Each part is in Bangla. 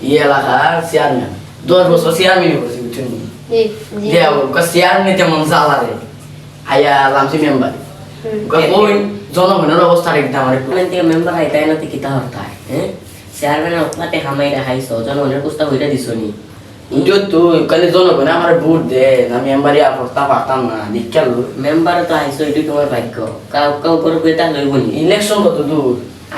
এই এলাকার চেয়ারম্যান 10 বছর চেয়ারম্যান করছি বুঝছেন চেয়ারম্যান তেমন জ্বালারে আইয়া লামছি মেম্বার ওই জনগণের অবস্থা একদম আমার একটু মেম্বার হয় তাই না কি তা হতায় হ্যাঁ চেয়ারম্যান আপনাতে হামাই দেখাইছো জনগণের প্রস্তাব হইটা দিছনি তো কালে জনগণে আমার ভোট দে না মেম্বারই আর প্রস্তাব পারতাম না দেখাল মেম্বার তো আইছো এটি তোমার ভাগ্য কাউ কাউ করে পেতা লইবনি ইলেকশন কত দূর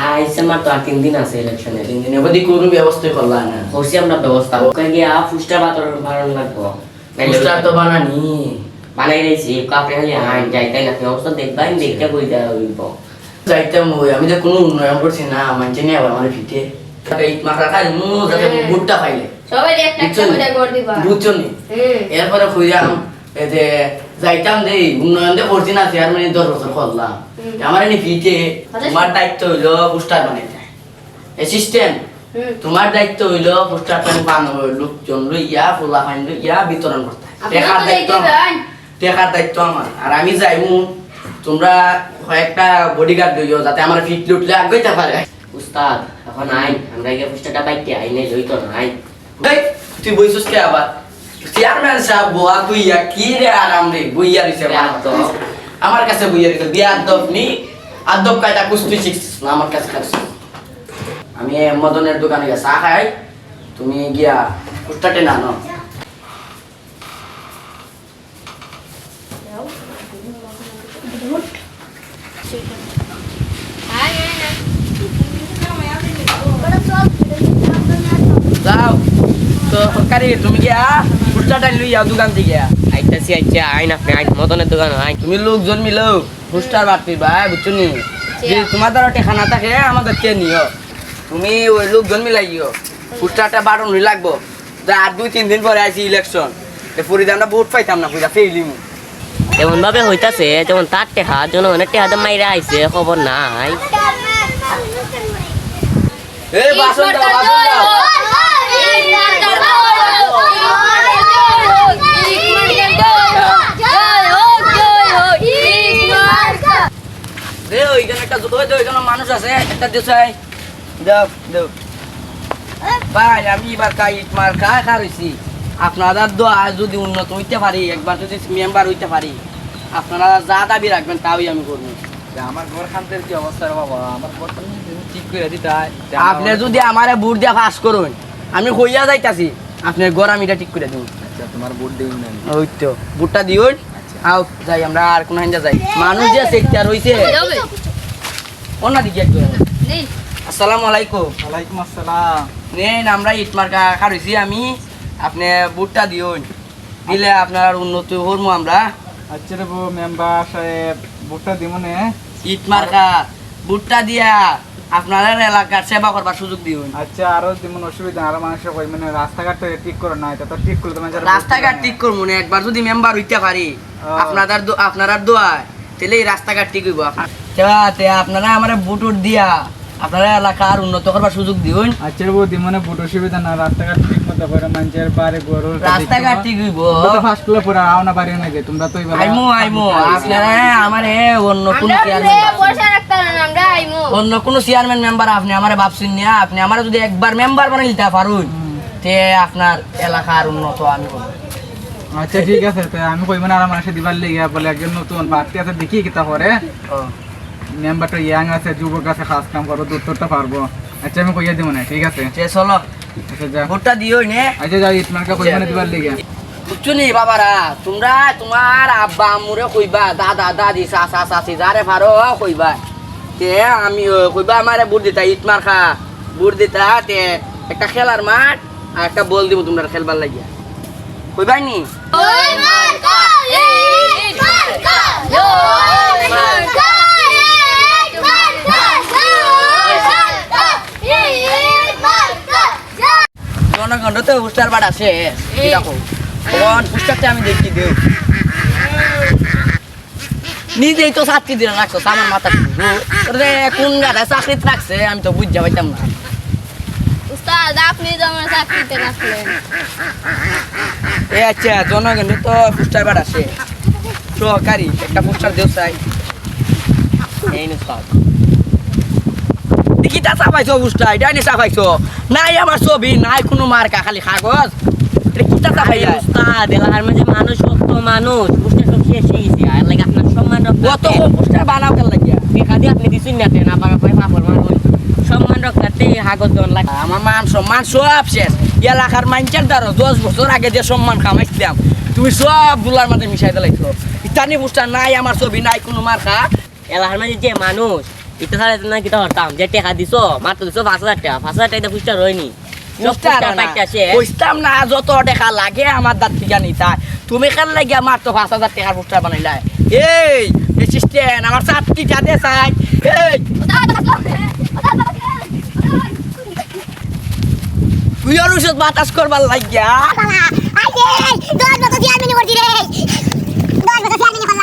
আইছে মাত্র আর 3 দিন আছে ইলেকশনে 3 দিনের মধ্যে কোনো ব্যবস্থা করলা না করছি আমরা ব্যবস্থা ওখানে গিয়ে ফুস্টার বাতর বানানো লাগবো পোস্টার তো বানানি বানাই দিয়েছি কাপড়ে খালি আইন যাইতাই না অবস্থা দেখবাই দেখতে বই দেওয়া হইব যাইতাম ওই আমি তো কোনো উন্নয়ন করছি না মানছে নি আবার আমার ফিটে ইট মাখা খাই মু যাতে ভোটটা পাইলে সবাই একটা একটা করে গড় দিবা বুঝছো নি এরপরে খুঁজাম এই যে যাইতাম দেই উন্নয়ন দে করছি না চেয়ারম্যান 10 বছর করলাম আমার এনে ফিটে তোমার দায়িত্ব হইলো পোস্টার বানাইতে এই সিস্টেম তোমার দায়িত্ব হইলো পোস্টার বানানো লোকজন লইয়া ফুলা ফাইন লইয়া বিতরণ করতে টেকার দায়িত্ব আমার আর আমি যাইমু তোমরা কয়েকটা বডিগার্ড লইও যাতে আমার ফিট লুটলে আগাইতে পারে উস্তাদ এখন আইন আমরা গিয়ে পোস্টারটা বাইতে আইনে লইতো না আইন দেখ তুই বইছস কে আবার চেয়ারম্যান সাহেব boa তুই ইয়া কি রে আরাম রে বইয়া দিছে তো আমার কাছে বইয়া দিছে বিয়াদব নি আদব কায়দা কুস্তি শিখছিস না আমার কাছে খাস আমি মদনের দোকানে গিয়ে চা খাই তুমি গিয়া পোস্টারটা না নাও যাও তো সরকারি তুমি গিয়া পোস্টারটা লইয়া দোকান থেকে আইতাছি আইছে আইন আপনি আইন মদনের দোকান আইন তুমি লোকজন মিলো পোস্টার বাড়তি ভাই বুঝছো নি যে তোমার দ্বারা টেকানা থাকে আমাদের কে নিও তুমি ওই লোকজন মিলাইও পোস্টারটা বাড়ানো লাগবো আর 2-3 দিন পরে আইছি ইলেকশন পরে আমরা ভোট পাইতাম না পয়সা ফেলিমু এমন ভাবে হইতাছে যেমন তার টেহা জনগণের টেহাতে মাইরা আইছে খবর নাই এই বাসন দাও বাসন দাও রে ওইখানে একটা ওইখানে মানুষ আছে একটা দেশাই দাও দাও ভাই আমি এবার ইট মার খাইছি আপনারা দোয়া যদি উন্নত হইতে পারি একবার যদি মেম্বার হইতে পারি আপনারা যা দাবি রাখবেন তাই আমি করবো আমার ঘর খান্তের কি অবস্থা রে বাবা আমার ঘরটা ঠিক করে দিতে আপনি যদি আমারে ভোট দিয়া পাস করুন আমি কইয়া যাইতাছি আপনার ঘর আমি এটা ঠিক করে দিব আচ্ছা তোমার ভোট দেই না ওই তো ভোটটা দিউন আও যাই আমরা আর কোন হাইন্দা যাই মানুষ যে সেক্টর হইছে ওনা দিকে একটু আসসালামু আলাইকুম ওয়ালাইকুম আসসালাম নেন আমরা ইট মার্কা খাইছি আমি আপনি ভোটটা দিউন দিলে আপনার উন্নতি করবো আমরা আচ্ছা রে মেম্বার সাহেব ভোটটা দিব নে ইট মার্কা ভোটটা দিয়া আপনার এলাকার সেবা করবার সুযোগ দিউন আচ্ছা আরো যেমন অসুবিধা আরো মানুষের কই মানে রাস্তাঘাট তো ঠিক করে না এটা তো ঠিক করলে তোমার রাস্তাঘাট ঠিক করবো না একবার যদি মেম্বার হইতে পারি আপনার দোয়া তাহলে এই রাস্তাঘাট ঠিক হইব আপনারা আমার ভোট দিয়া আপনারা এলাকার উন্নত করবার সুযোগ দিউন আচ্ছা রে দিব মানে ভোট অসুবিধা না রাস্তাঘাট ঠিক মতো করে মানুষের পারে গরু রাস্তাঘাট ঠিক হইব তো ফার্স্ট ক্লাস পরে আও না পারি না যে তোমরা তো আইমো আপনারা আমারে অন্য কোন অন্য কোন চেয়ারম্যান মেম্বার আপনি আমারে ভাবছেন না আপনি আমারে যদি একবার মেম্বার বানাই দিতে পারুন তে আপনার এলাকার উন্নত আমি করব আচ্ছা ঠিক আছে তো আমি কই মানে আর মানুষে দিবার লাগি বলে একজন নতুন পার্টি আছে দেখি কিতা করে মেম্বারটা ইয়াং আছে যুবক আছে খাস কাম করবো দূরটা পারবো আচ্ছা আমি কইয়া দিব না ঠিক আছে চলো আচ্ছা যা ভোটটা দিও নে আচ্ছা যাই ইটমার্কা কই মানে দিবার লাগি বুঝছো নি বাবারা তোমরা তোমার আব্বা আম্মুরে কইবা দাদা দাদি চাচা চাচি যারে পারো কইবা তে আমি কইবা আমারে ভোট দিতা ইট মার্কা ভোট দিতা তে একটা খেলার মাঠ আর একটা বল দিব তোমরা খেলবার লাগিয়া কইবাই নি ওই মার্কা ইট মার্কা ওই মার্কা ইট মার্কা ইট মার্কা জনগণ তো পোস্টার বাট আছে দেখো কোন পোস্টারটা আমি দেখি দেও নিজেই তো ছাত্রী দিন রাখছো আমার মাথা রে কোন গাড়া চাকরি রাখছে আমি তো বুঝতে পাইতাম না উস্তাদ আপনি যেমন চাকরিতে রাখলেন এ আচ্ছা জনগণ তো পোস্টার বাট আছে সহকারী একটা পোস্টার দেও চাই এই নে স্যার দেখি কিতা চাপাইছো বুঝটা এটা নি চাপাইছো নাই আমার ছবি নাই কোনো মার্কা খালি কাগজ এটা কিতা আরে চাপাইলা উস্তাদ এলাকার মাঝে মানুষ কত মানুষ পুষ্টার সব শেষ হয়ে গেছে আর লাগে আপনার সম্মান কত রক্ষার্থে পোস্টার বানাও কেন লাগিয়া দেখা দিয়ে আপনি দিচ্ছেন না না পারা পাই পাপড় মানুষ সম্মান রক্ষার্থে কাগজ দেওয়ার লাগে আমার মান সম্মান সব শেষ এলাকার মানুষের দ্বারা 10 বছর আগে যে সম্মান কামাইছিলাম তুমি সব গুলার মাঝে মিশাই দিলাইছো ইতানি পোস্টার নাই আমার ছবি নাই কোনো মার্কা এলাকার মাঝে যে মানুষ এটা ছাড়া না কিতা হতাম যে টাকা দিছো মাত্র দিছো 5,000 টাকা 5,000 টাকা পুষ্টার হয়নি বুঝতাম না যত টাকা লাগে আমার দাঁত থেকে নিতা তুমি কেন লাগিয়া মার তো 5,000 টাকার পোস্টার বানাইলাই এই অ্যাসিস্ট্যান্ট আমার চারটিটা দে চাই এই তুই আর ওষুধ বাতাস করবার লাগিয়া দশ বছর চেয়ারম্যান করছি রে 10 বছর চেয়ারম্যান